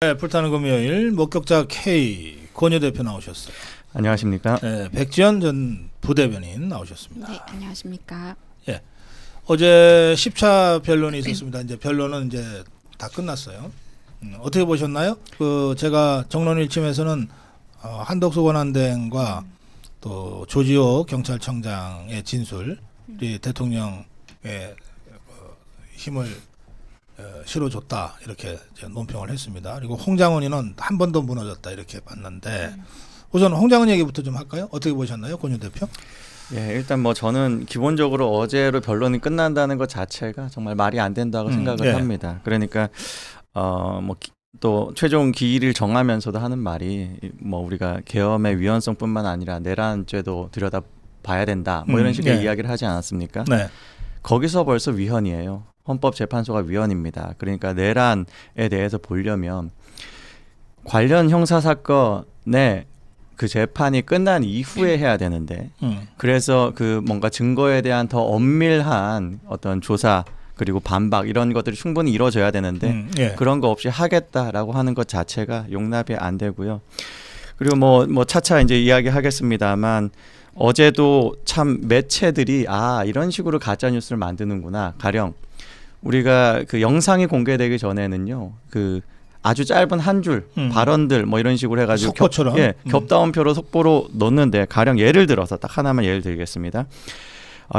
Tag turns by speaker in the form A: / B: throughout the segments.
A: 네, 불타는 금요일 목격자 K 권유 대표 나오셨어요.
B: 안녕하십니까?
A: 네, 백지연 전 부대변인 나오셨습니다.
C: 네, 안녕하십니까.
A: 예, 어제 10차 변론이 있었습니다. 이제 변론은 이제 다 끝났어요. 어떻게 보셨나요? 제가 정론 1심에서는 한덕수 권한대행과 또 조지호 경찰청장의 진술이 대통령의 힘을 실어줬다 이렇게 논평을 했습니다. 그리고 홍장훈이는 한 번 더 무너졌다 이렇게 봤는데 우선 홍장훈 얘기부터 좀 할까요? 어떻게 보셨나요, 권유 대표?
B: 예, 일단 뭐 저는 기본적으로 어제로 변론이 끝난다는 것 자체가 정말 말이 안 된다고 생각을
A: 예.
B: 합니다. 그러니까 또 최종 기일을 정하면서도 하는 말이 뭐 우리가 계엄의 위헌성뿐만 아니라 내란죄도 들여다 봐야 된다. 뭐 이런 식의
A: 예.
B: 이야기를 하지 않았습니까?
A: 네.
B: 거기서 벌써 위헌이에요. 헌법재판소가 위헌입니다. 그러니까 내란에 대해서 보려면 관련 형사 사건의 그 재판이 끝난 이후에 해야 되는데 그래서 그 뭔가 증거에 대한 더 엄밀한 어떤 조사 그리고 반박 이런 것들이 충분히 이루어져야 되는데
A: 예.
B: 그런 거 없이 하겠다라고 하는 것 자체가 용납이 안 되고요. 그리고 뭐 차차 이제 이야기하겠습니다만 어제도 참 매체들이 이런 식으로 가짜 뉴스를 만드는구나. 가령 우리가 그 영상이 공개되기 전에는요. 그 아주 짧은 한 줄 발언들 뭐 이런 식으로 해가지고
A: 속보처럼
B: 겹다운표로 속보로 넣는데 가령 예를 들어서 딱 하나만 예를 들겠습니다.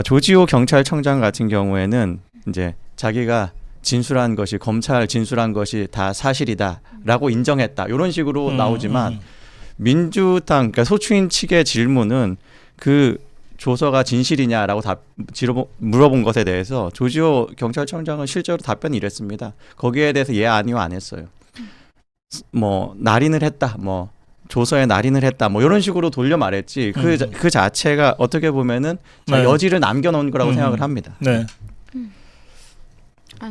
B: 조지호 경찰청장 같은 경우에는 이제 자기가 진술한 것이 검찰 진술한 것이 다 사실이다라고 인정했다 이런 식으로 나오지만 민주당 그러니까 소추인 측의 질문은 그 조서가 진실이냐라고 물어본 것에 대해서 조지호 경찰청장은 실제로 답변이 이랬습니다. 거기에 대해서 예 아니요 안 했어요. 뭐 날인을 했다, 뭐 조서에 날인을 했다, 뭐 이런 식으로 돌려 말했지. 그 자체가 어떻게 보면은
A: 네.
B: 여지를 남겨놓은 거라고 생각을 합니다.
A: 네.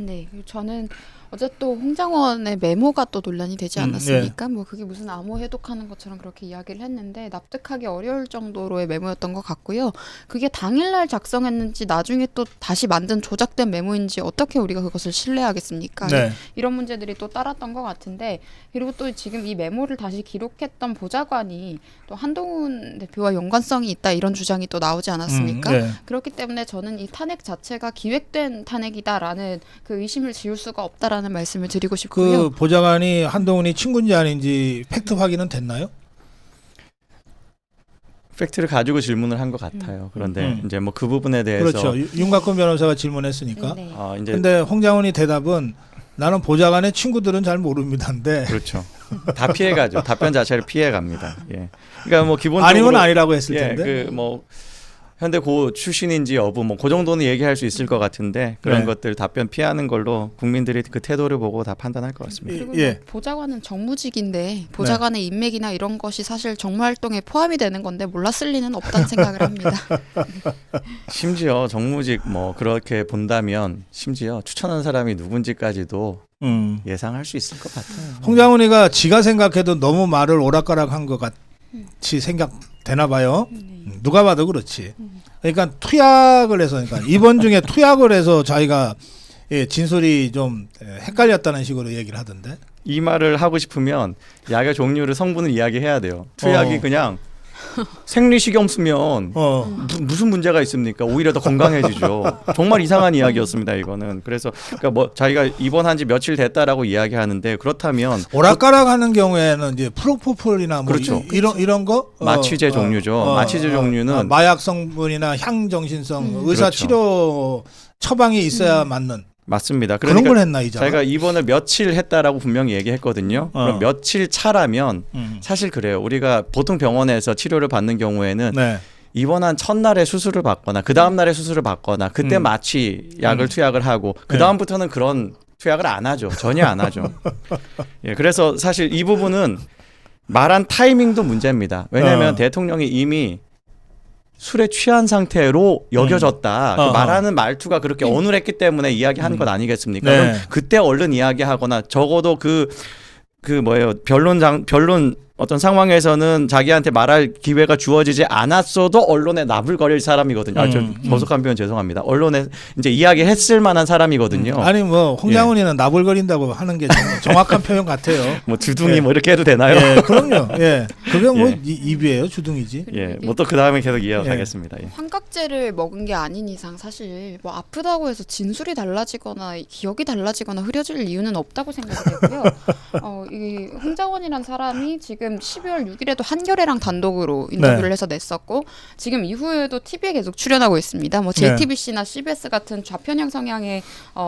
C: 네. 저는 어제 또 홍장원의 메모가 또 논란이 되지 않았습니까? 뭐 그게 무슨 암호 해독하는 것처럼 그렇게 이야기를 했는데 납득하기 어려울 정도로의 메모였던 것 같고요. 그게 당일날 작성했는지 나중에 또 다시 만든 조작된 메모인지 어떻게 우리가 그것을 신뢰하겠습니까?
A: 네.
C: 이런 문제들이 또 따랐던 것 같은데 그리고 또 지금 이 메모를 다시 기록했던 보좌관이 또 한동훈 대표와 연관성이 있다 이런 주장이 또 나오지 않았습니까?
A: 네.
C: 그렇기 때문에 저는 이 탄핵 자체가 기획된 탄핵이다라는 그 의심을 지울 수가 없다라는 말씀을 드리고 싶고요.
A: 그 보좌관이 한동훈이 친구인지 아닌지 팩트 확인은 됐나요?
B: 팩트를 가지고 질문을 한 것 같아요. 그런데 이제 뭐 그 부분에 대해서
A: 그렇죠. 윤곽근 변호사가 질문했으니까.
C: 네.
B: 이제
A: 근데 홍장훈이 대답은 나는 보좌관의 친구들은 잘 모릅니다인데
B: 그렇죠. 다 피해가죠. 답변 자체를 피해갑니다. 예. 그러니까 뭐 기본적으로
A: 아니면 아니라고 했을
B: 예,
A: 텐데.
B: 그 뭐 현대 고 출신인지 여부 뭐 그 정도는 얘기할 수 있을 것 같은데 그런
A: 네.
B: 것들 답변 피하는 걸로 국민들이 그 태도를 보고 다 판단할 것 같습니다.
C: 그리고
A: 예.
C: 뭐 보좌관은 정무직인데 보좌관의 인맥이나 이런 것이 사실 정무활동에 포함이 되는 건데 몰랐을 리는 없다는 생각을 합니다.
B: 심지어 정무직 뭐 그렇게 본다면 심지어 추천한 사람이 누군지까지도 예상할 수 있을 것 같아요.
A: 홍장훈이가 지가 생각해도 너무 말을 오락가락한 것 같이 생각되나 봐요. 누가 봐도 그렇지. 그러니까 투약을 해서 그러니까 이번 중에 투약을 해서 자기가 진술이 좀 헷갈렸다는 식으로 얘기를 하던데.
B: 이 말을 하고 싶으면 약의 종류를 성분을 이야기해야 돼요. 투약이 그냥 생리식염 쓰면 무슨 문제가 있습니까? 오히려 더 건강해지죠. 정말 이상한 이야기였습니다. 이거는. 그래서 그러니까 뭐 자기가 입원한 지 며칠 됐다라고 이야기하는데 그렇다면
A: 오락가락하는 경우에는 이제 프로포폴이나 뭐
B: 그렇죠.
A: 이런 거
B: 마취제 종류죠. 마취제 종류는
A: 마약 성분이나 향정신성 의사
B: 그렇죠.
A: 치료 처방이 있어야 맞는
B: 맞습니다.
A: 그런 걸 했나 이자.
B: 자기가 입원을 며칠 했다라고 분명히 얘기했거든요. 그럼 며칠 차라면 사실 그래요. 우리가 보통 병원에서 치료를 받는 경우에는
A: 네.
B: 입원한 첫날에 수술을 받거나 그 다음 날에 수술을 받거나 그때 마취 약을 투약을 하고 그 다음부터는 그런 투약을 안 하죠. 전혀 안 하죠. 예, 그래서 사실 이 부분은 말한 타이밍도 문제입니다. 왜냐하면 대통령이 이미 술에 취한 상태로 여겨졌다. 그 말하는 말투가 그렇게 어눌했기 때문에 이야기하는 것 아니겠습니까?
A: 네.
B: 그럼 그때 얼른 이야기하거나 적어도 그 변론 어떤 상황에서는 자기한테 말할 기회가 주어지지 않았어도 언론에 나불거릴 사람이거든요. 저 보석한 표현 죄송합니다. 언론에 이제 이야기했을 만한 사람이거든요.
A: 아니 뭐 홍장훈이는 나불거린다고 하는 게 정확한 표현 같아요.
B: 뭐 주둥이 뭐 이렇게 해도 되나요?
A: 예, 그럼요. 예, 그게 뭐
B: 예.
A: 입이에요, 주둥이지.
B: 예, 뭐 또 그 다음에 계속 이어가겠습니다. 예.
C: 환각제를 먹은 게 아닌 이상 사실 뭐 아프다고 해서 진술이 달라지거나 기억이 달라지거나 흐려질 이유는 없다고 생각이 되고요. 이 홍장원이란 사람이 지금 12월 6일에도 한겨레랑 단독으로 인터뷰를 해서 냈었고 지금 이후에도 TV에 계속 출연하고 있습니다. 뭐 JTBC나 CBS 같은 좌편향 성향의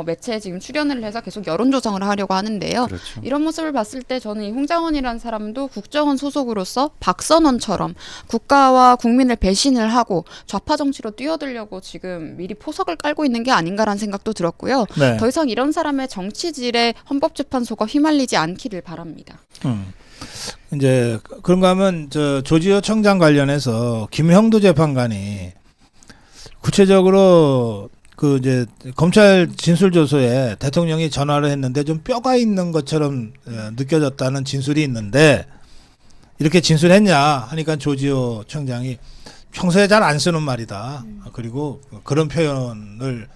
C: 매체에 지금 출연을 해서 계속 여론 조성을 하려고 하는데요.
B: 그렇죠.
C: 이런 모습을 봤을 때 저는 이 홍장원이라는 사람도 국정원 소속으로서 박선원처럼 국가와 국민을 배신을 하고 좌파 정치로 뛰어들려고 지금 미리 포석을 깔고 있는 게 아닌가라는 생각도 들었고요.
A: 네.
C: 더 이상 이런 사람의 정치질에 헌법재판소가 휘말리지 않기를 바랍니다.
A: 이제 그런가 하면 저 조지호 청장 관련해서 김형두 재판관이 구체적으로 그 이제 검찰 진술조서에 대통령이 전화를 했는데 좀 뼈가 있는 것처럼 느껴졌다는 진술이 있는데 이렇게 진술했냐 하니까 조지호 청장이 평소에 잘 안 쓰는 말이다. 그리고 그런 표현을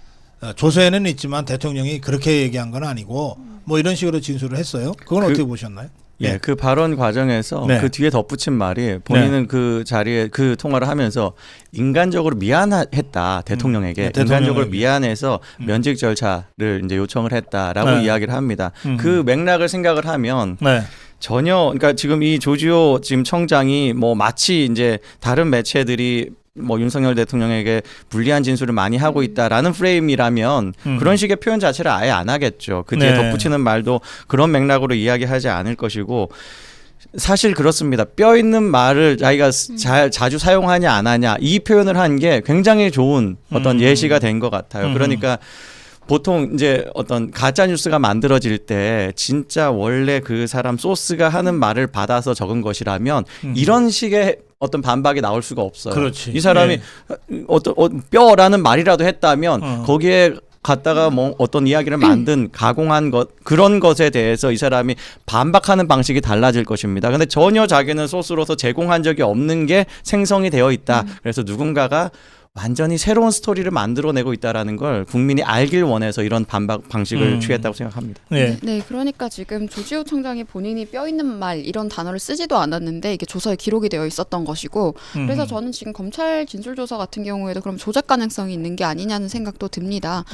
A: 조서에는 있지만 대통령이 그렇게 얘기한 건 아니고 뭐 이런 식으로 진술을 했어요. 그건 어떻게 보셨나요?
B: 예, 그 발언 과정에서
A: 네.
B: 그 뒤에 덧붙인 말이 본인은 그 자리에 그 통화를 하면서 인간적으로 미안했다 대통령에게 인간적으로 미안해서 면직 절차를 이제 요청을 했다라고 이야기를 합니다. 그 맥락을 생각을 하면 전혀 그러니까 지금 이 조지호 지금 청장이 뭐 마치 이제 다른 매체들이 뭐 윤석열 대통령에게 불리한 진술을 많이 하고 있다라는 프레임이라면 그런 식의 표현 자체를 아예 안 하겠죠. 그 뒤에 덧붙이는 말도 그런 맥락으로 이야기하지 않을 것이고 사실 그렇습니다. 뼈 있는 말을 자기가 자주 사용하냐 안 하냐 이 표현을 한 게 굉장히 좋은 어떤 예시가 된 것 같아요. 그러니까 보통 이제 어떤 가짜 뉴스가 만들어질 때 진짜 원래 그 사람 소스가 하는 말을 받아서 적은 것이라면 이런 식의 어떤 반박이 나올 수가 없어요.
A: 그렇지.
B: 이 사람이 뼈라는 말이라도 했다면 거기에 갖다가 뭐 어떤 이야기를 만든 가공한 것 그런 것에 대해서 이 사람이 반박하는 방식이 달라질 것입니다. 근데 전혀 자기는 소스로서 제공한 적이 없는 게 생성이 되어 있다. 그래서 누군가가 완전히 새로운 스토리를 만들어내고 있다라는 걸 국민이 알길 원해서 이런 반박 방식을 취했다고 생각합니다.
A: 네.
C: 네, 그러니까 지금 조지호 청장이 본인이 뼈 있는 말 이런 단어를 쓰지도 않았는데 이게 조서에 기록이 되어 있었던 것이고 그래서 저는 지금 검찰 진술조서 같은 경우에도 그럼 조작 가능성이 있는 게 아니냐는 생각도 듭니다.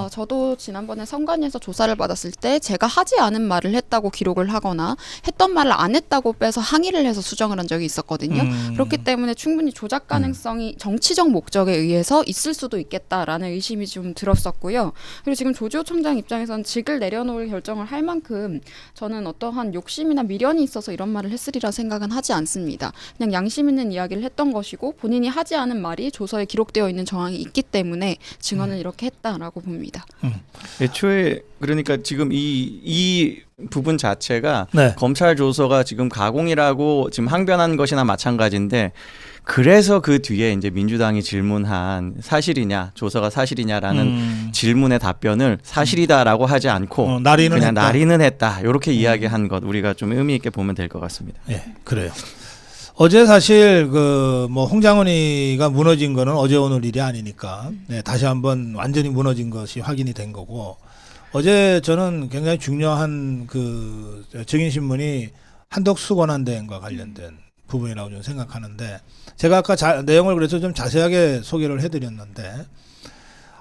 C: 저도 지난번에 선관위에서 조사를 받았을 때 제가 하지 않은 말을 했다고 기록을 하거나 했던 말을 안 했다고 빼서 항의를 해서 수정을 한 적이 있었거든요. 그렇기 때문에 충분히 조작 가능성이 정치적 목적에 의해서 있을 수도 있겠다라는 의심이 좀 들었었고요. 그리고 지금 조지호 청장 입장에서는 직을 내려놓을 결정을 할 만큼 저는 어떠한 욕심이나 미련이 있어서 이런 말을 했으리라 생각은 하지 않습니다. 그냥 양심 있는 이야기를 했던 것이고 본인이 하지 않은 말이 조서에 기록되어 있는 정황이 있기 때문에 증언을 이렇게 했다라고 봅니다.
B: 애초에 그러니까 지금 이 부분 자체가
A: 네.
B: 검찰 조서가 지금 가공이라고 지금 항변한 것이나 마찬가지인데 그래서 그 뒤에 이제 민주당이 질문한 사실이냐 조서가 사실이냐라는 질문의 답변을 사실이다라고 하지 않고
A: 날이는
B: 그냥
A: 했다.
B: 날이는 했다 이렇게 이야기한 것 우리가 좀 의미 있게 보면 될 것 같습니다.
A: 예, 그래요. 어제 사실 그 뭐 홍장훈이가 무너진 거는 어제 오늘 일이 아니니까 다시 한번 완전히 무너진 것이 확인이 된 거고 어제 저는 굉장히 중요한 그 증인 신문이 한덕수 권한대행과 관련된 부분이라고 저는 생각하는데 제가 아까 내용을 그래서 좀 자세하게 소개를 해드렸는데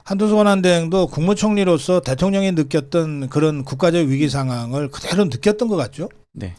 A: 한덕수 권한대행도 국무총리로서 대통령이 느꼈던 그런 국가적 위기 상황을 그대로 느꼈던 것 같죠?
B: 네.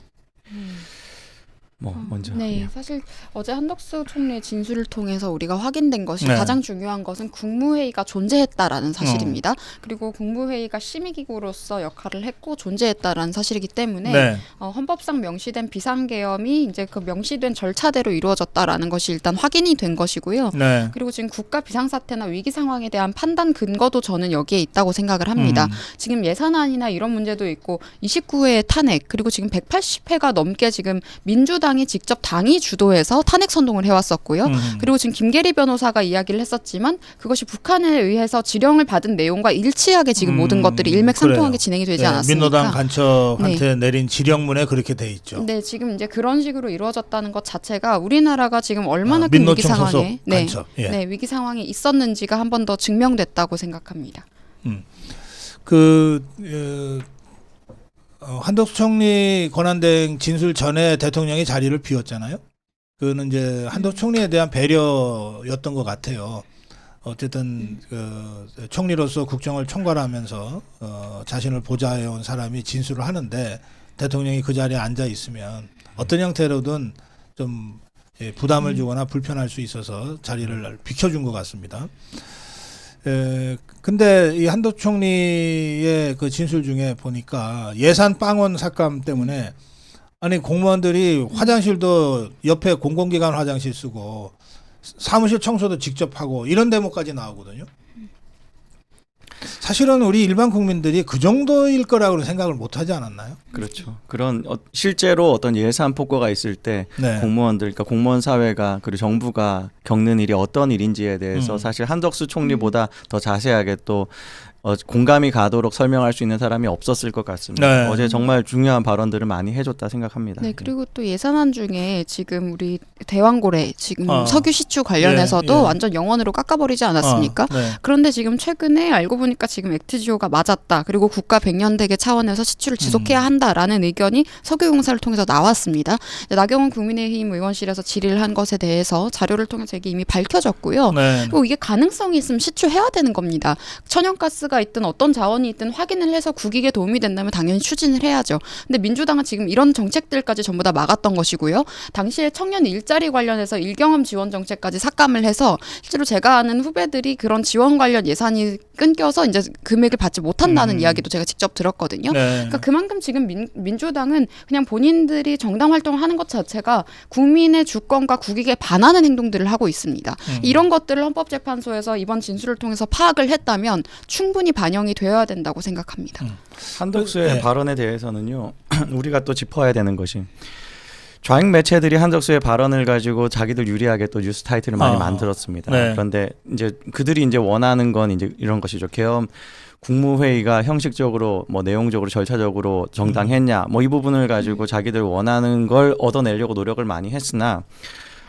B: 먼저.
C: 네, 사실 어제 한덕수 총리의 진술을 통해서 우리가 확인된 것이 가장 중요한 것은 국무회의가 존재했다라는 사실입니다. 그리고 국무회의가 심의기구로서 역할을 했고 존재했다라는 사실이기 때문에 헌법상 명시된 비상계엄이 이제 그 명시된 절차대로 이루어졌다라는 것이 일단 확인이 된 것이고요. 그리고 지금 국가 비상사태나 위기 상황에 대한 판단 근거도 저는 여기에 있다고 생각을 합니다. 지금 예산안이나 이런 문제도 있고 29회 탄핵 그리고 지금 180회가 넘게 지금 민주당 민주당이 직접 당이 주도해서 탄핵 선동을 해왔었고요. 그리고 지금 김계리 변호사가 이야기를 했었지만 그것이 북한에 의해서 지령을 받은 내용과 일치하게 지금 모든 것들이 일맥상통하게
A: 그래요.
C: 진행이 되지
A: 네,
C: 않았습니까?
A: 민노당 간첩한테 내린 지령문에 그렇게 돼 있죠.
C: 네, 지금 이제 그런 식으로 이루어졌다는 것 자체가 우리나라가 지금 얼마나 큰 위기
A: 민노총 소속
C: 상황에
A: 간첩. 예.
C: 네, 위기 상황에 있었는지가 한 번 더 증명됐다고 생각합니다.
A: 한덕수 총리 권한대행 진술 전에 대통령이 자리를 비웠잖아요. 그는 이제 한덕수 총리에 대한 배려였던 것 같아요. 어쨌든 총리로서 국정을 총괄하면서 자신을 보좌해온 사람이 진술을 하는데 대통령이 그 자리에 앉아 있으면 어떤 형태로든 좀 부담을 주거나 불편할 수 있어서 자리를 비켜준 것 같습니다. 근데 이 한덕수 총리의 그 진술 중에 보니까 예산 빵원 삭감 때문에 아니 공무원들이 화장실도 옆에 공공기관 화장실 쓰고 사무실 청소도 직접 하고 이런 대목까지 나오거든요. 사실은 우리 일반 국민들이 그 정도일 거라고는 생각을 못 하지 않았나요?
B: 그렇죠. 그런 실제로 어떤 예산 폭거가 있을 때
A: 네.
B: 공무원들, 그러니까 공무원 사회가 그리고 정부가 겪는 일이 어떤 일인지에 대해서 사실 한덕수 총리보다 더 자세하게 또 공감이 가도록 설명할 수 있는 사람이 없었을 것 같습니다.
A: 네.
B: 어제 정말 중요한 발언들을 많이 해줬다 생각합니다.
C: 네, 그리고 또 예산안 중에 지금 우리 대왕고래 지금
A: 어.
C: 석유 시추 관련해서도
A: 예, 예.
C: 완전 영원으로 깎아버리지 않았습니까?
A: 네.
C: 그런데 지금 최근에 알고 보니까 지금 액트지오가 맞았다. 그리고 국가 백년대계 차원에서 시추를 지속해야 한다라는 의견이 석유공사를 통해서 나왔습니다. 나경원 국민의힘 의원실에서 질의를 한 것에 대해서 자료를 통해서 이게 이미 밝혀졌고요.
A: 네.
C: 그리고 이게 가능성이 있으면 시추해야 되는 겁니다. 천연가스가 있든 어떤 자원이 있든 확인을 해서 국익에 도움이 된다면 당연히 추진을 해야죠. 근데 민주당은 지금 이런 정책들까지 전부 다 막았던 것이고요. 당시에 청년 일자리 관련해서 일경험 지원 정책까지 삭감을 해서 실제로 제가 아는 후배들이 그런 지원 관련 예산이 끊겨서 이제 금액을 받지 못한다는 이야기도 제가 직접 들었거든요.
A: 네.
C: 그러니까 그만큼 지금 민주당은 그냥 본인들이 정당 활동을 하는 것 자체가 국민의 주권과 국익에 반하는 행동들을 하고 있습니다. 이런 것들을 헌법재판소에서 이번 진술을 통해서 파악을 했다면 충분히 반영이 되어야 된다고 생각합니다.
B: 한덕수의
A: 네.
B: 발언에 대해서는요. 우리가 또 짚어야 되는 것이 좌익 매체들이 한덕수의 발언을 가지고 자기들 유리하게 또 뉴스 타이틀을 많이 만들었습니다.
A: 네.
B: 그런데 이제 그들이 이제 원하는 건 이제 이런 것이죠. 계엄 국무회의가 형식적으로 뭐 내용적으로 절차적으로 정당했냐 뭐 이 부분을 가지고 자기들 원하는 걸 얻어내려고 노력을 많이 했으나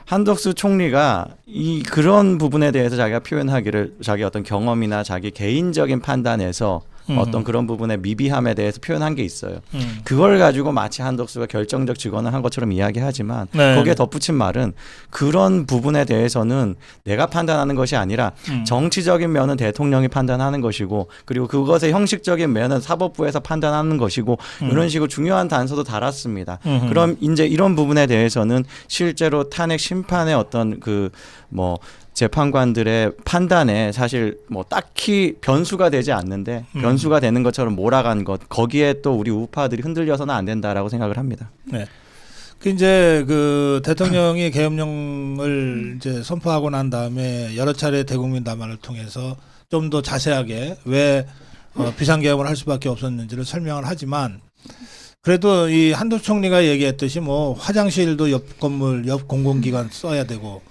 B: 한덕수 총리가 이 그런 부분에 대해서 자기가 표현하기를 자기 어떤 경험이나 자기 개인적인 판단에서 어떤 그런 부분의 미비함에 대해서 표현한 게 있어요. 그걸 가지고 마치 한덕수가 결정적 직언을 한 것처럼 이야기하지만
A: 네.
B: 거기에 덧붙인 말은 그런 부분에 대해서는 내가 판단하는 것이 아니라 정치적인 면은 대통령이 판단하는 것이고 그리고 그것의 형식적인 면은 사법부에서 판단하는 것이고 이런 식으로 중요한 단서도 달았습니다. 그럼 이제 이런 부분에 대해서는 실제로 탄핵 심판의 어떤 그 뭐 재판관들의 판단에 사실 뭐 딱히 변수가 되지 않는데 변수가 되는 것처럼 몰아간 것 거기에 또 우리 우파들이 흔들려서는 안 된다라고 생각을 합니다.
A: 네. 그 이제 그 대통령이 계엄령을 이제 선포하고 난 다음에 여러 차례 대국민 담화를 통해서 좀 더 자세하게 왜 비상계엄을 할 수밖에 없었는지를 설명을 하지만 그래도 이 한덕수 총리가 얘기했듯이 뭐 화장실도 옆 건물 옆 공공기관 써야 되고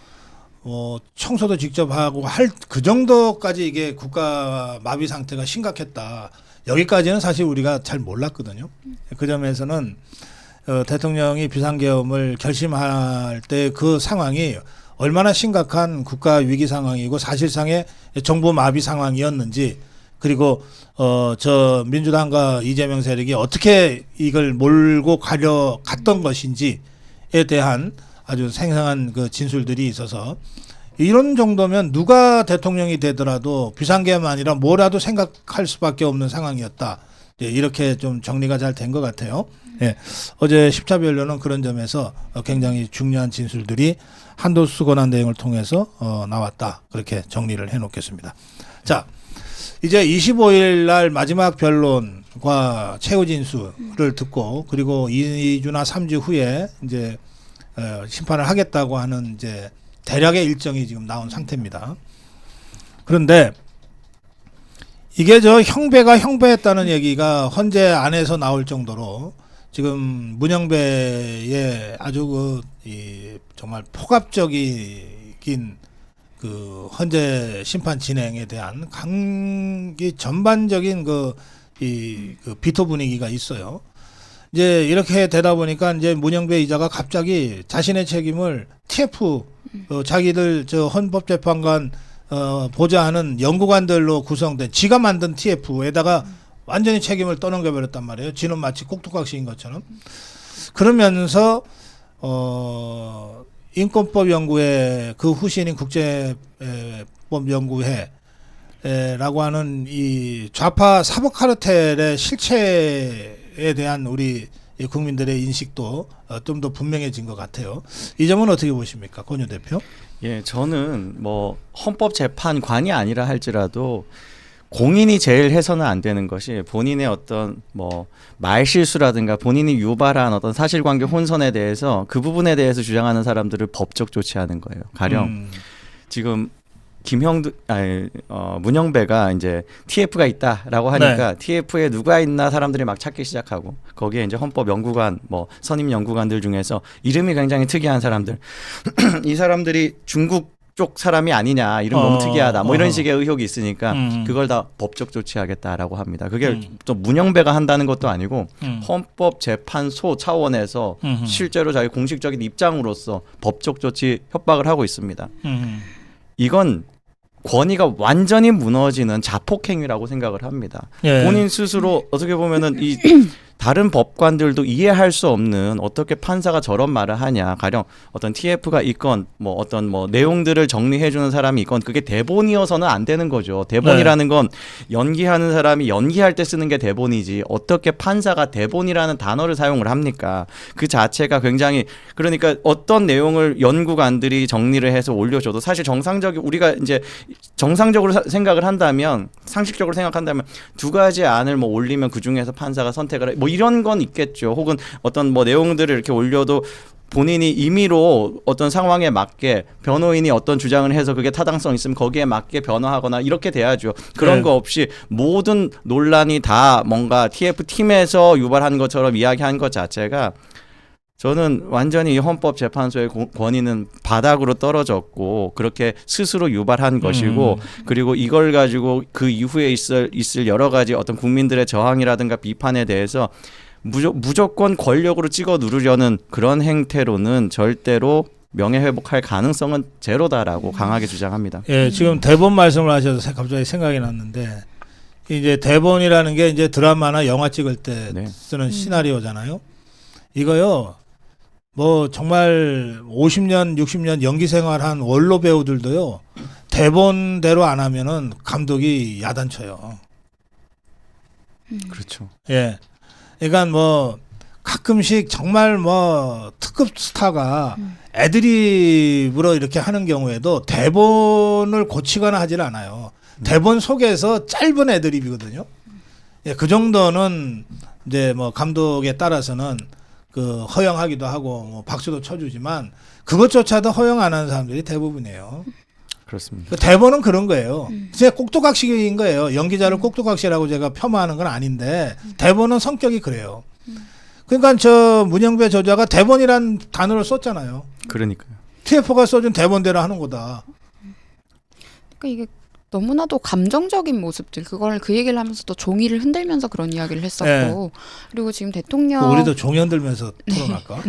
A: 청소도 직접 하고 할 그 정도까지 이게 국가 마비 상태가 심각했다. 여기까지는 사실 우리가 잘 몰랐거든요. 그 점에서는 대통령이 비상계엄을 결심할 때 그 상황이 얼마나 심각한 국가 위기 상황이고 사실상의 정부 마비 상황이었는지 그리고 저 민주당과 이재명 세력이 어떻게 이걸 몰고 가려 갔던 것인지에 대한 아주 생생한 그 진술들이 있어서 이런 정도면 누가 대통령이 되더라도 비상계엄 아니라 뭐라도 생각할 수밖에 없는 상황이었다. 이렇게 좀 정리가 잘 된 것 같아요. 예. 어제 십자별로는 그런 점에서 굉장히 중요한 진술들이 한덕수 권한대행을 통해서 나왔다. 그렇게 정리를 해놓겠습니다. 자, 이제 25일 날 마지막 변론과 최후 진술을 듣고 그리고 2주나 3주 후에 이제 심판을 하겠다고 하는 이제 대략의 일정이 지금 나온 상태입니다. 그런데 이게 저 형배가 형배했다는 얘기가 헌재 안에서 나올 정도로 지금 문영배의 아주 정말 폭압적인 그 헌재 심판 진행에 대한 전반적인 그 비토 분위기가 있어요. 이제 이렇게 되다 보니까 이제 문영배 이자가 갑자기 자신의 책임을 TF 자기들 저 헌법재판관 보좌하는 연구관들로 구성된 지가 만든 TF에다가 완전히 책임을 떠넘겨 버렸단 말이에요. 지는 마치 꼭두각시인 것처럼. 그러면서 인권법 연구회 그 후신인 국제법 연구회라고 하는 이 좌파 사법 카르텔의 실체에 대한 우리 국민들의 인식도 좀 더 분명해진 것 같아요. 이 점은 어떻게 보십니까, 권유 대표?
B: 예, 저는 뭐 헌법재판관이 아니라 할지라도 공인이 제일 해서는 안 되는 것이 본인의 어떤 뭐 말실수라든가 본인이 유발한 어떤 사실관계 혼선에 대해서 그 부분에 대해서 주장하는 사람들을 법적 조치하는 거예요. 가령 지금 문영배가 이제 TF가 있다라고 하니까 네. TF에 누가 있나 사람들이 막 찾기 시작하고 거기에 이제 헌법 연구관 뭐 선임 연구관들 중에서 이름이 굉장히 특이한 사람들 이 사람들이 중국 쪽 사람이 아니냐 이름 너무 특이하다 뭐 이런 식의 의혹이 있으니까 그걸 다 법적 조치하겠다라고 합니다. 그게 또 문영배가 한다는 것도 아니고 헌법재판소 차원에서 실제로 자기 공식적인 입장으로서 법적 조치 협박을 하고 있습니다. 이건 권위가 완전히 무너지는 자폭행위라고 생각을 합니다.
A: 예.
B: 본인 스스로 어떻게 보면은 이 다른 법관들도 이해할 수 없는 어떻게 판사가 저런 말을 하냐. 가령 어떤 TF가 있건 뭐 어떤 뭐 내용들을 정리해 주는 사람이 있건 그게 대본이어서는 안 되는 거죠. 대본이라는 건 연기하는 사람이 연기할 때 쓰는 게 대본이지 어떻게 판사가 대본이라는 단어를 사용을 합니까? 그 자체가 굉장히 그러니까 어떤 내용을 연구관들이 정리를 해서 올려줘도 사실 우리가 이제 정상적으로 생각을 한다면 상식적으로 생각한다면 두 가지 안을 뭐 올리면 그 중에서 판사가 선택을 뭐 이런 건 있겠죠. 혹은 어떤 뭐 내용들을 이렇게 올려도 본인이 임의로 어떤 상황에 맞게 변호인이 어떤 주장을 해서 그게 타당성 있으면 거기에 맞게 변호하거나 이렇게 돼야죠. 그런 거 없이 모든 논란이 다 뭔가 TF팀에서 유발한 것처럼 이야기한 것 자체가 저는 완전히 헌법재판소의 권위는 바닥으로 떨어졌고 그렇게 스스로 유발한 것이고 그리고 이걸 가지고 그 이후에 있을 여러 가지 어떤 국민들의 저항이라든가 비판에 대해서 무조건 권력으로 찍어 누르려는 그런 행태로는 절대로 명예회복할 가능성은 제로다라고 강하게 주장합니다.
A: 예, 지금 대본 말씀을 하셔서 갑자기 생각이 났는데 이제 대본이라는 게 이제 드라마나 영화 찍을 때
B: 네.
A: 쓰는 시나리오잖아요. 이거요. 뭐 정말 50년, 60년 연기 생활한 원로 배우들도요. 대본대로 안 하면은 감독이 야단쳐요.
B: 그렇죠.
A: 예. 그러니까 뭐 가끔씩 정말 뭐 특급 스타가 애드립으로 이렇게 하는 경우에도 대본을 고치거나 하질 않아요. 대본 속에서 짧은 애드립이거든요. 예, 그 정도는 이제 뭐 감독에 따라서는 그 허용하기도 하고 뭐 박수도 쳐주지만 그것조차도 허용 안 하는 사람들이 대부분이에요.
B: 그렇습니다.
A: 그 대본은 그런 거예요. 그냥 꼭두각시인 거예요. 연기자를 꼭두각시라고 제가 폄하하는 건 아닌데 대본은 성격이 그래요. 그러니까 저 문영배 저자가 대본이란 단어를 썼잖아요.
B: 그러니까요.
A: TF가 써준 대본대로 하는 거다.
C: 그러니까 이게 너무나도 감정적인 모습들 그걸 그 얘기를 하면서도 종이를 흔들면서 그런 이야기를 했었고
A: 네.
C: 그리고 지금 대통령
A: 우리도 종이 흔들면서 토론할까?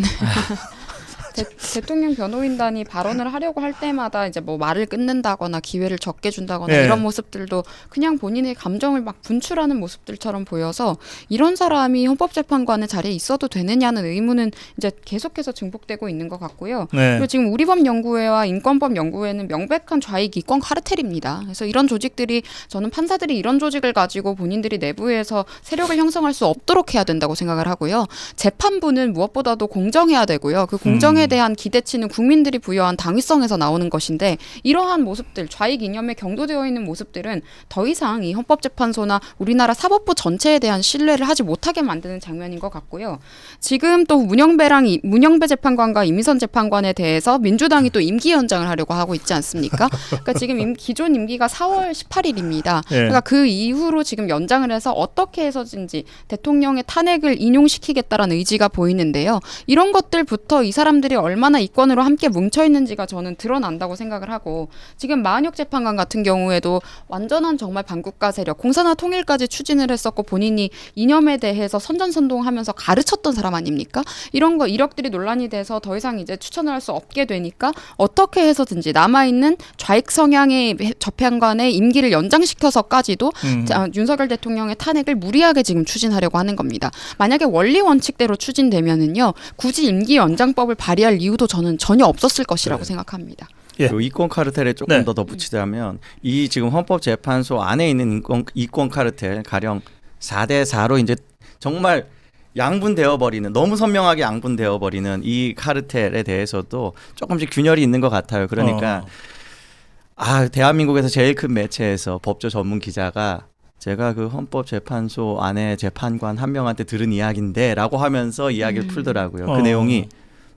C: 대통령 변호인단이 발언을 하려고 할 때마다 이제 뭐 말을 끊는다거나 기회를 적게 준다거나
A: 네.
C: 이런 모습들도 그냥 본인의 감정을 막 분출하는 모습들처럼 보여서 이런 사람이 헌법재판관의 자리에 있어도 되느냐는 의문은 이제 계속해서 증폭되고 있는 것 같고요.
A: 네.
C: 그리고 지금 우리법연구회와 인권법연구회는 명백한 좌익 이권 카르텔입니다. 그래서 이런 조직들이 저는 판사들이 이런 조직을 가지고 본인들이 내부에서 세력을 형성할 수 없도록 해야 된다고 생각을 하고요. 재판부는 무엇보다도 공정해야 되고요. 그 공정에 대통령에 대한 기대치는 국민들이 부여한 당위성에서 나오는 것인데 이러한 모습들, 좌익 이념에 경도되어 있는 모습들은 더 이상 이 헌법재판소나 우리나라 사법부 전체에 대한 신뢰를 하지 못하게 만드는 장면인 것 같고요. 지금 또 문영배 재판관과 이미선 재판관에 대해서 민주당이 또 임기 연장을 하려고 하고 있지 않습니까? 그러니까 지금 기존 임기가 4월 18일입니다.
A: 예.
C: 그러니까 그 이후로 지금 연장을 해서 어떻게 해서든지 대통령의 탄핵을 인용시키겠다라는 의지가 보이는데요. 이런 것들부터 이 사람들이 얼마나 이권으로 함께 뭉쳐 있는지가 저는 드러난다고 생각을 하고 지금 마은혁 재판관 같은 경우에도 완전한 정말 반국가 세력, 공산화 통일까지 추진을 했었고 본인이 이념에 대해서 선전선동하면서 가르쳤던 사람 아닙니까? 이런 거 이력들이 논란이 돼서 더 이상 이제 추천을 할 수 없게 되니까 어떻게 해서든지 남아있는 좌익 성향의 재판관의 임기를 연장시켜서까지도 윤석열 대통령의 탄핵을 무리하게 지금 추진하려고 하는 겁니다. 만약에 원리 원칙대로 추진되면은요, 굳이 임기 연장법을 발의할 이유도 저는 전혀 없었을 것이라고 생각합니다.
A: 예.
B: 그리고 이권 카르텔에 조금
A: 네.
B: 더 덧붙이자면 이 지금 헌법재판소 안에 있는 이권 카르텔 가령 4대 4로 이제 정말 양분되어 버리는, 너무 선명하게 양분되어 버리는 이 카르텔에 대해서도 조금씩 균열이 있는 것 같아요. 그러니까 대한민국에서 제일 큰 매체에서 법조 전문 기자가 제가 그 헌법재판소 안에 재판관 한 명한테 들은 이야기인데라고 하면서 이야기를 풀더라고요. 그 내용이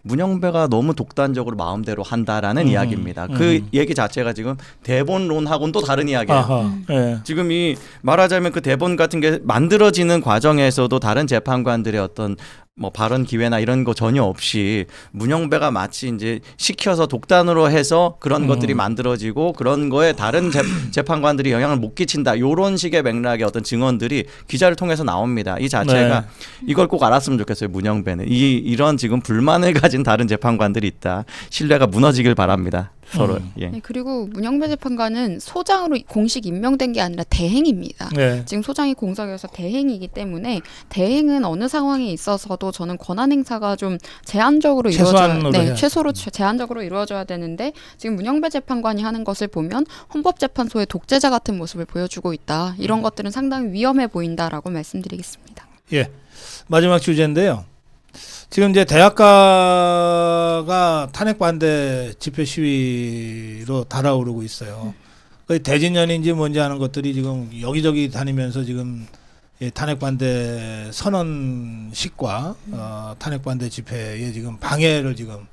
B: 문영배가 너무 독단적으로 마음대로 한다라는 이야기입니다. 그 얘기 자체가 지금 대본론하고는 또 다른 이야기예요.
A: 예.
B: 지금 이 말하자면 그 대본 같은 게 만들어지는 과정에서도 다른 재판관들의 어떤 뭐 발언 기회나 이런 거 전혀 없이 문영배가 마치 이제 시켜서 독단으로 해서 그런 것들이 만들어지고 그런 거에 다른 재판관들이 영향을 못 끼친다. 이런 식의 맥락의 어떤 증언들이 기자를 통해서 나옵니다. 이 자체가 이걸 꼭 알았으면 좋겠어요. 문영배는 이런 지금 불만을 가진 다른 재판관들이 있다. 신뢰가 무너지길 바랍니다. 서로. 예.
C: 네, 그리고 문영배 재판관은 소장으로 공식 임명된 게 아니라 대행입니다.
A: 네.
C: 지금 소장이 공석이어서 대행이기 때문에 대행은 어느 상황에 있어서도 저는 권한 행사가 좀 제한적으로 최소로 제한적으로 이루어져야 되는데 지금 문영배 재판관이 하는 것을 보면 헌법재판소의 독재자 같은 모습을 보여주고 있다. 이런 것들은 상당히 위험해 보인다라고 말씀드리겠습니다.
A: 예. 마지막 주제인데요. 지금 이제 대학가가 탄핵 반대 집회 시위로 달아오르고 있어요. 그 대진연인지 뭔지 하는 것들이 지금 여기저기 다니면서 지금 탄핵 반대 선언식과 탄핵 반대 집회에 지금 방해를 지금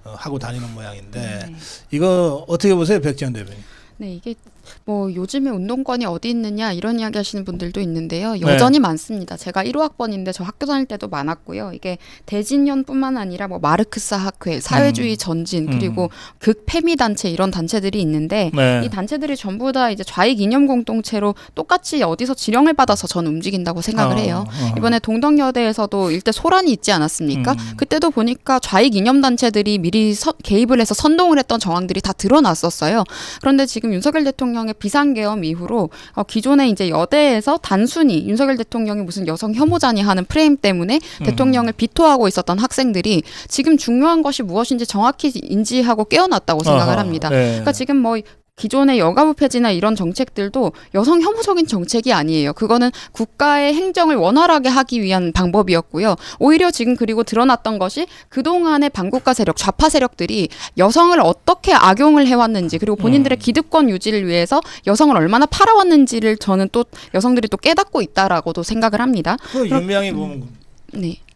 A: 하고 다니는 모양인데 이거 어떻게 보세요, 백지연 대변인?
C: 네, 이게 뭐 요즘에 운동권이 어디 있느냐 이런 이야기 하시는 분들도 있는데요. 여전히 많습니다. 제가 1호학번인데 저 학교 다닐 때도 많았고요. 이게 대진연뿐만 아니라 뭐 마르크스 학회, 사회주의 전진, 그리고 극패미 단체 이런 단체들이 있는데 이 단체들이 전부 다 이제 좌익 이념 공동체로 똑같이 어디서 지령을 받아서 저는 움직인다고 생각을 해요. 이번에 동덕여대에서도 일대 소란이 있지 않았습니까? 그때도 보니까 좌익 이념 단체들이 미리 개입을 해서 선동을 했던 정황들이 다 드러났었어요. 그런데 지금 윤석열 대통령의 비상계엄 이후로 기존에 이제 여대에서 단순히 윤석열 대통령이 무슨 여성 혐오자니 하는 프레임 때문에 대통령을 비토하고 있었던 학생들이 지금 중요한 것이 무엇인지 정확히 인지하고 깨어났다고 생각을 합니다. 그러니까 지금 뭐 기존의 여가부 폐지나 이런 정책들도 여성 혐오적인 정책이 아니에요. 그거는 국가의 행정을 원활하게 하기 위한 방법이었고요. 오히려 지금 그리고 드러났던 것이 그동안의 반국가 세력, 좌파 세력들이 여성을 어떻게 악용을 해왔는지 그리고 본인들의 기득권 유지를 위해서 여성을 얼마나 팔아왔는지를 저는 또 여성들이 또 깨닫고 있다라고도 생각을 합니다.
A: 그 윤미향이 보면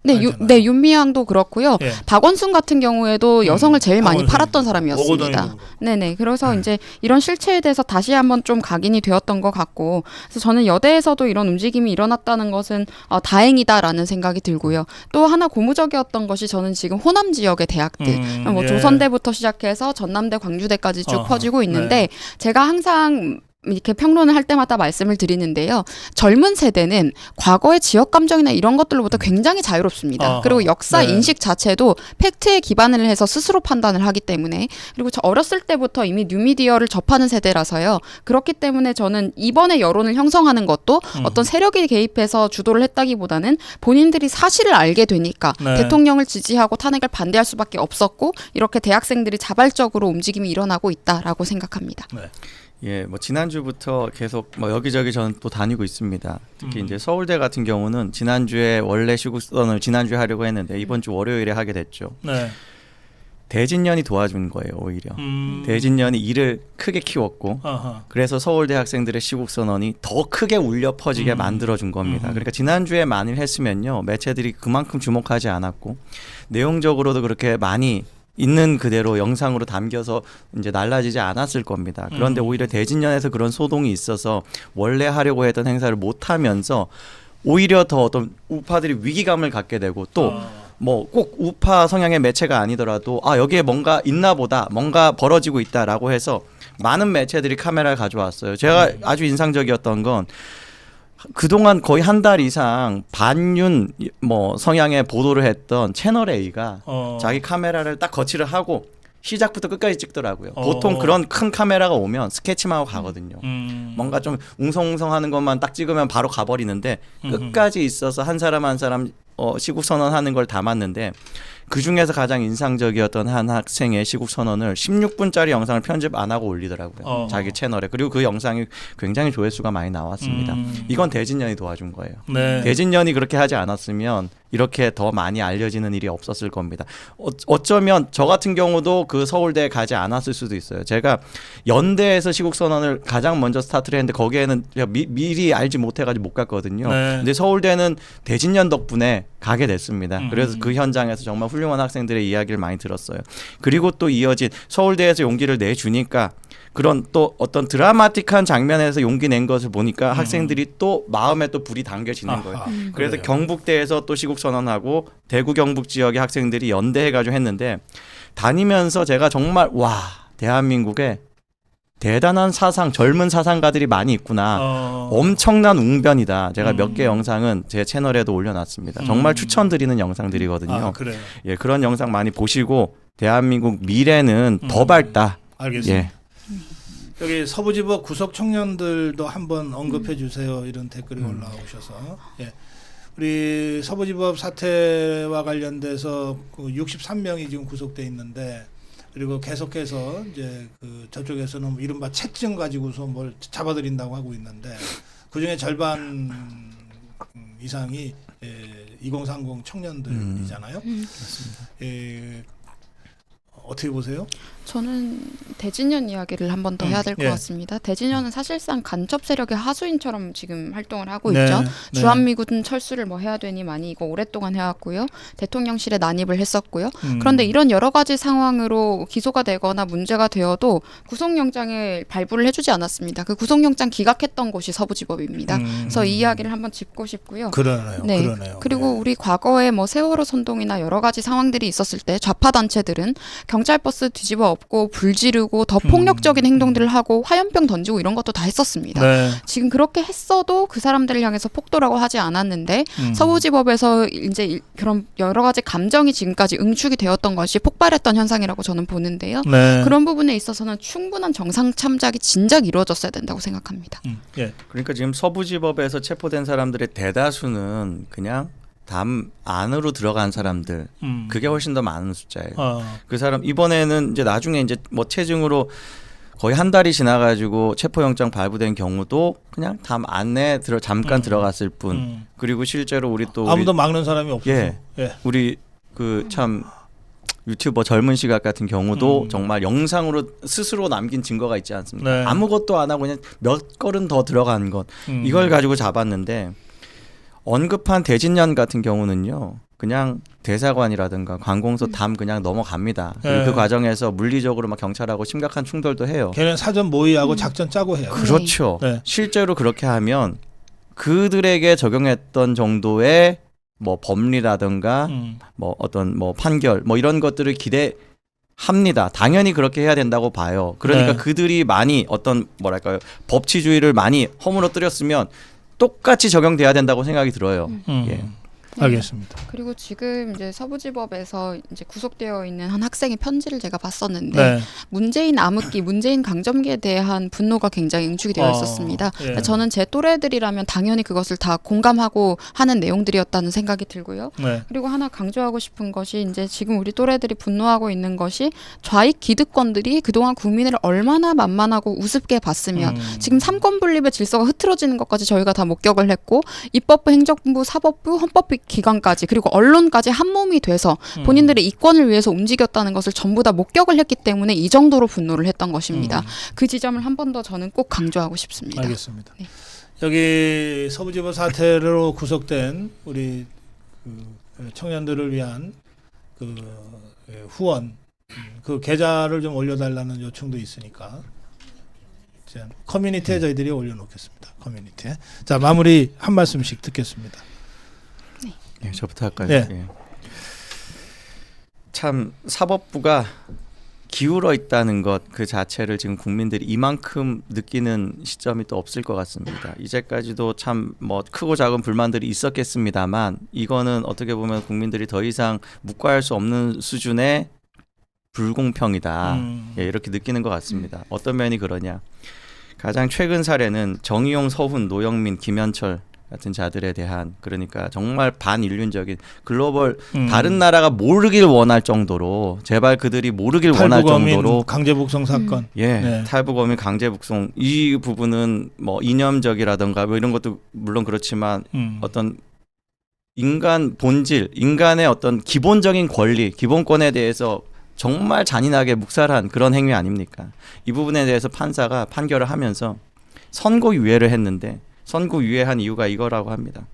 C: 윤미향도 그렇고요.
A: 예.
C: 박원순 같은 경우에도 여성을 제일 많이
A: 박원순.
C: 팔았던 사람이었습니다. 네네. 그래서 이제 이런 실체에 대해서 다시 한번 좀 각인이 되었던 것 같고, 그래서 저는 여대에서도 이런 움직임이 일어났다는 것은 다행이다라는 생각이 들고요. 또 하나 고무적이었던 것이 저는 지금 호남 지역의 대학들, 뭐 조선대부터 시작해서 전남대, 광주대까지 쭉 퍼지고 있는데 제가 항상 이렇게 평론을 할 때마다 말씀을 드리는데요. 젊은 세대는 과거의 지역 감정이나 이런 것들로부터 굉장히 자유롭습니다. 그리고 역사 인식 자체도 팩트에 기반을 해서 스스로 판단을 하기 때문에, 그리고 저 어렸을 때부터 이미 뉴미디어를 접하는 세대라서요. 그렇기 때문에 저는 이번에 여론을 형성하는 것도 어떤 세력이 개입해서 주도를 했다기보다는 본인들이 사실을 알게 되니까 대통령을 지지하고 탄핵을 반대할 수밖에 없었고, 이렇게 대학생들이 자발적으로 움직임이 일어나고 있다라고 생각합니다.
B: 예, 뭐 지난주부터 계속 뭐 여기저기 저는 또 다니고 있습니다. 특히 이제 서울대 같은 경우는 지난주에 원래 시국선을 지난주에 하려고 했는데 이번 주 월요일에 하게 됐죠. 대진년이 도와준 거예요, 오히려.
A: 음.
B: 대진년이 일을 크게 키웠고
A: 아하.
B: 그래서 서울대 학생들의 시국 선언이 더 크게 울려 퍼지게 만들어준 겁니다. 그러니까 지난주에 만일 했으면요, 매체들이 그만큼 주목하지 않았고 내용적으로도 그렇게 많이 있는 그대로 영상으로 담겨서 이제 날라지지 않았을 겁니다. 그런데 오히려 대진년에서 그런 소동이 있어서 원래 하려고 했던 행사를 못 하면서 오히려 더 어떤 우파들이 위기감을 갖게 되고 또 뭐 꼭 우파 성향의 매체가 아니더라도 아 여기에 뭔가 있나 보다, 뭔가 벌어지고 있다라고 해서 많은 매체들이 카메라를 가져왔어요. 제가 아주 인상적이었던 건 그동안 거의 한 달 이상 반윤 뭐 성향의 보도를 했던 채널 A가 자기 카메라를 딱 거치를 하고 시작부터 끝까지 찍더라고요. 보통 그런 큰 카메라가 오면 스케치만 하고 가거든요. 뭔가 좀 웅성웅성하는 것만 딱 찍으면 바로 가버리는데 끝까지 있어서 한 사람 한 사람 시국 선언하는 걸 담았는데 그 중에서 가장 인상적이었던 한 학생의 시국 선언을 16분짜리 영상을 편집 안 하고 올리더라고요. 자기 채널에. 그리고 그 영상이 굉장히 조회수가 많이 나왔습니다. 이건 대진년이 도와준 거예요.
A: 네.
B: 대진년이 그렇게 하지 않았으면 이렇게 더 많이 알려지는 일이 없었을 겁니다. 어쩌면 저 같은 경우도 그 서울대에 가지 않았을 수도 있어요. 제가 연대에서 시국선언을 가장 먼저 스타트를 했는데 거기에는 미리 알지 못해가지고 못 갔거든요.
A: 네.
B: 근데 서울대는 대진년 덕분에 가게 됐습니다. 그래서 그 현장에서 정말 훌륭한 학생들의 이야기를 많이 들었어요. 그리고 또 이어진 서울대에서 용기를 내주니까 그런 또 어떤 드라마틱한 장면에서 용기 낸 것을 보니까 학생들이 또 마음에 또 불이 당겨지는 거예요. 그래서
A: 그래요.
B: 경북대에서 또 시국 선언하고 대구 경북 지역의 학생들이 연대해가지고 했는데 다니면서 제가 정말 와 대한민국에 대단한 사상 젊은 사상가들이 많이 있구나. 엄청난 웅변이다. 제가 몇 개 영상은 제 채널에도 올려놨습니다. 정말 추천드리는 영상들이거든요.
A: 아, 그래요.
B: 예, 그런 영상 많이 보시고 대한민국 미래는 더 밝다.
A: 알겠습니다.
B: 예.
A: 여기 서부지법 구속 청년들도 한번 언급해 주세요. 이런 댓글이 올라오셔서 예. 우리 서부지법 사태와 관련돼서 63명이 지금 구속돼 있는데 그리고 계속해서 이제 그 저쪽에서는 이른바 채증 가지고서 뭘 잡아들인다고 하고 있는데 그 중에 절반 이상이 2030 청년들이잖아요. 예, 어떻게 보세요?
C: 저는 대진년 이야기를 한 번 더 해야 될 것
A: 예.
C: 같습니다. 대진년은 사실상 간첩 세력의 하수인처럼 지금 활동을 하고
A: 네,
C: 있죠.
A: 네.
C: 주한미군 철수를 뭐 해야 되니 많이 이거 오랫동안 해왔고요. 대통령실에 난입을 했었고요. 그런데 이런 여러 가지 상황으로 기소가 되거나 문제가 되어도 구속영장을 발부를 해주지 않았습니다. 그 구속영장 기각했던 곳이 서부지법입니다. 그래서 이 이야기를 한번 짚고 싶고요.
A: 그러네요.
C: 네.
A: 그러네요.
C: 그리고
A: 네.
C: 우리 과거에 뭐 세월호 선동이나 여러 가지 상황들이 있었을 때 좌파 단체들은 경찰 버스 뒤집어 엎고 불 지르고 더 폭력적인 행동들을 하고 화염병 던지고 이런 것도 다 했었습니다.
A: 네.
C: 지금 그렇게 했어도 그 사람들을 향해서 폭도라고 하지 않았는데 서부지법에서 이제 그런 여러 가지 감정이 지금까지 응축이 되었던 것이 폭발했던 현상이라고 저는 보는데요.
A: 네.
C: 그런 부분에 있어서는 충분한 정상 참작이 진작 이루어졌어야 된다고 생각합니다.
A: 예.
B: 그러니까 지금 서부지법에서 체포된 사람들의 대다수는 그냥 담 안으로 들어간 사람들 그게 훨씬 더 많은 숫자예요. 그 사람 이번에는 이제 나중에 이제 뭐 체증으로 거의 한 달이 지나가지고 체포영장 발부된 경우도 그냥 담 안에 잠깐 들어갔을 뿐. 그리고 실제로 우리 또
A: 아무도 막는 사람이 없어서.
B: 예. 우리 그 참 유튜버 젊은 시각 같은 경우도 정말 영상으로 스스로 남긴 증거가 있지 않습니까?
A: 네.
B: 아무것도 안 하고 그냥 몇 걸음 더 들어간 것 이걸 가지고 잡았는데 언급한 대진년 같은 경우는요. 그냥 대사관이라든가 관공서 담 그냥 넘어갑니다. 그리고
A: 네.
B: 그 과정에서 물리적으로 막 경찰하고 심각한 충돌도 해요.
A: 걔는 사전 모의하고 작전 짜고 해요.
B: 그렇죠.
A: 네.
B: 실제로 그렇게 하면 그들에게 적용했던 정도의 뭐 법리라든가 뭐 어떤 뭐 판결 뭐 이런 것들을 기대합니다. 당연히 그렇게 해야 된다고 봐요. 그러니까
A: 네.
B: 그들이 많이 어떤 뭐랄까요 법치주의를 많이 허물어뜨렸으면 똑같이 적용돼야 된다고 생각이 들어요. 예.
A: 알겠습니다.
C: 그리고 지금 이제 서부지법에서 이제 구속되어 있는 한 학생의 편지를 제가 봤었는데
A: 네.
C: 문재인 암흑기, 문재인 강점기에 대한 분노가 굉장히 응축이 되어 있었습니다.
A: 예.
C: 저는 제 또래들이라면 당연히 그것을 다 공감하고 하는 내용들이었다는 생각이 들고요.
A: 네.
C: 그리고 하나 강조하고 싶은 것이 이제 지금 우리 또래들이 분노하고 있는 것이 좌익 기득권들이 그동안 국민을 얼마나 만만하고 우습게 봤으면 지금 삼권 분립의 질서가 흐트러지는 것까지 저희가 다 목격을 했고 입법부, 행정부, 사법부, 헌법부 기관까지 그리고 언론까지 한 몸이 돼서 본인들의 이권을 위해서 움직였다는 것을 전부 다 목격을 했기 때문에 이 정도로 분노를 했던 것입니다. 그 지점을 한 번 더 저는 꼭 강조하고 싶습니다.
A: 알겠습니다.
C: 네.
A: 여기 서부지법 사태로 구속된 우리 그 청년들을 위한 그 후원 그 계좌를 좀 올려달라는 요청도 있으니까 이제 커뮤니티에 저희들이 올려놓겠습니다. 커뮤니티에. 자, 마무리 한 말씀씩 듣겠습니다.
B: 예, 저부터 할까요?
A: 네.
B: 예. 참 사법부가 기울어 있다는 것 그 자체를 지금 국민들이 이만큼 느끼는 시점이 또 없을 것 같습니다. 이제까지도 참 뭐 크고 작은 불만들이 있었겠습니다만 이거는 어떻게 보면 국민들이 더 이상 묵과할 수 없는 수준의 불공평이다. 예, 이렇게 느끼는 것 같습니다. 어떤 면이 그러냐? 가장 최근 사례는 정의용, 서훈, 노영민, 김현철 같은 자들에 대한 그러니까 정말 반인륜적인 글로벌 다른 나라가 모르길 원할 정도로 제발 그들이 모르길 원할
A: 탈북어민
B: 정도로
A: 강제북송 사건.
B: 예,
A: 네.
B: 탈북어민 강제북송 이 부분은 뭐 이념적이라든가 뭐 이런 것도 물론 그렇지만 어떤 인간 본질, 인간의 어떤 기본적인 권리, 기본권에 대해서 정말 잔인하게 묵살한 그런 행위 아닙니까? 이 부분에 대해서 판사가 판결을 하면서 선고유예를 했는데 선고유예한 이유가 이거라고 합니다.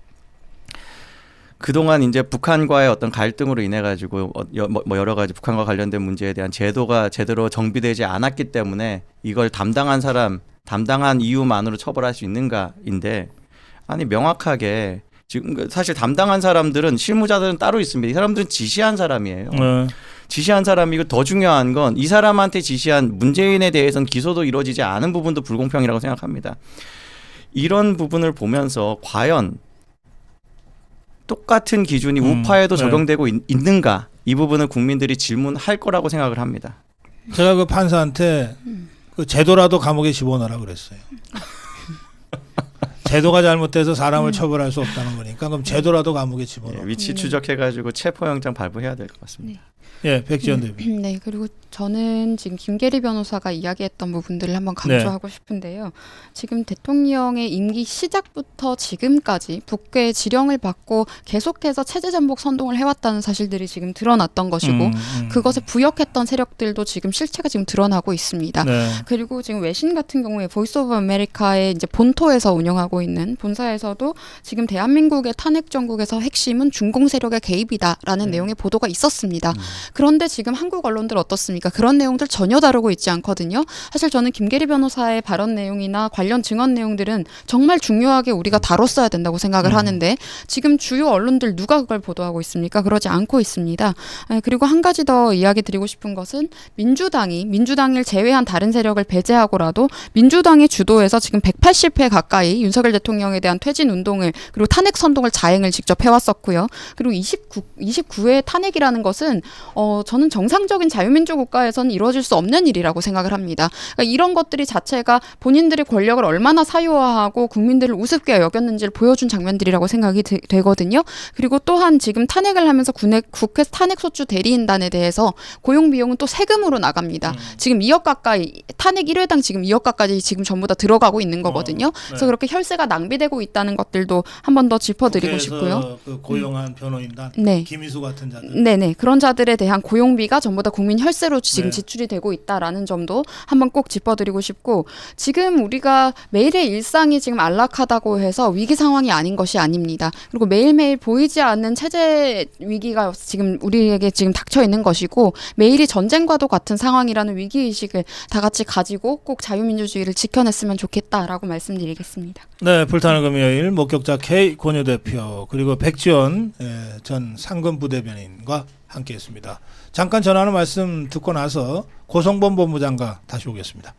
B: 그동안 이제 북한과의 어떤 갈등으로 인해 가지고 뭐 여러 가지 북한과 관련된 문제에 대한 제도가 제대로 정비되지 않았기 때문에 이걸 담당한 이유만으로 처벌할 수 있는가인데 아니 명확하게 지금 사실 담당한 사람들은 실무자들은 따로 있습니다. 이 사람들은 지시한 사람이에요. 지시한 사람이고 더 중요한 건 이 사람한테 지시한 문재인에 대해서는 기소도 이루어지지 않은 부분도 불공평이라고 생각합니다. 이런 부분을 보면서 과연 똑같은 기준이 우파에도 적용되고 있는가 이 부분은 국민들이 질문할 거라고 생각을 합니다.
A: 제가 그 판사한테 그 제도라도 감옥에 집어넣으라 그랬어요. 제도가 잘못돼서 사람을 처벌할 수 없다는 거니까 그럼 제도라도 감옥에 집어넣어.
B: 예, 위치 추적해가지고 체포영장 발부해야 될 것 같습니다.
A: 예, 백지연 대표.
C: 네, 그리고 저는 지금 김계리 변호사가 이야기했던 부분들을 한번 강조하고 싶은데요. 지금 대통령의 임기 시작부터 지금까지 북괴의 지령을 받고 계속해서 체제 전복 선동을 해왔다는 사실들이 지금 드러났던 것이고 그것에 부역했던 세력들도 지금 실체가 지금 드러나고 있습니다.
A: 네.
C: 그리고 지금 외신 같은 경우에 보이스 오브 아메리카의 이제 본토에서 운영하고 있는 본사에서도 지금 대한민국의 탄핵 정국에서 핵심은 중공 세력의 개입이다라는 내용의 보도가 있었습니다. 그런데 지금 한국 언론들 어떻습니까? 그런 내용들 전혀 다루고 있지 않거든요. 사실 저는 김계리 변호사의 발언 내용이나 관련 증언 내용들은 정말 중요하게 우리가 다뤘어야 된다고 생각을 하는데 지금 주요 언론들 누가 그걸 보도하고 있습니까? 그러지 않고 있습니다. 그리고 한 가지 더 이야기 드리고 싶은 것은 민주당을 제외한 다른 세력을 배제하고라도 민주당이 주도해서 지금 180회 가까이 윤석열 대통령에 대한 퇴진 운동을 그리고 탄핵 선동을 자행을 직접 해왔었고요. 그리고 29회 탄핵이라는 것은 저는 정상적인 자유민주 국가에서는 이루어질 수 없는 일이라고 생각을 합니다. 그러니까 이런 것들이 자체가 본인들의 권력을 얼마나 사유화하고 국민들을 우습게 여겼는지를 보여준 장면들이라고 생각이 되거든요. 그리고 또한 지금 탄핵을 하면서 국회 탄핵소추 대리인단에 대해서 고용 비용은 또 세금으로 나갑니다. 지금 2억 가까이 탄핵 1회당 지금 2억 가까이 지금 전부 다 들어가고 있는 거거든요. 그래서 그렇게 혈세가 낭비되고 있다는 것들도 한 번 더 짚어드리고 싶고요.
A: 그 고용한 변호인단,
C: 네.
A: 김희수 같은 자들.
C: 네네. 그런 자들에 대한 고용비가 전부 다 국민 혈세로 지금 지출이 되고 있다라는 점도 한번 꼭 짚어드리고 싶고 지금 우리가 매일의 일상이 지금 안락하다고 해서 위기 상황이 아닌 것이 아닙니다. 그리고 매일매일 보이지 않는 체제 위기가 지금 우리에게 지금 닥쳐 있는 것이고 매일이 전쟁과도 같은 상황이라는 위기의식을 다 같이 가지고 꼭 자유민주주의를 지켜냈으면 좋겠다라고 말씀드리겠습니다.
A: 네, 불타는 금요일 목격자 K 권유 대표 그리고 백지연 전 상근 부대변인과 함께했습니다. 잠깐 전하는 말씀 듣고 나서 고성범 본부장과 다시 오겠습니다.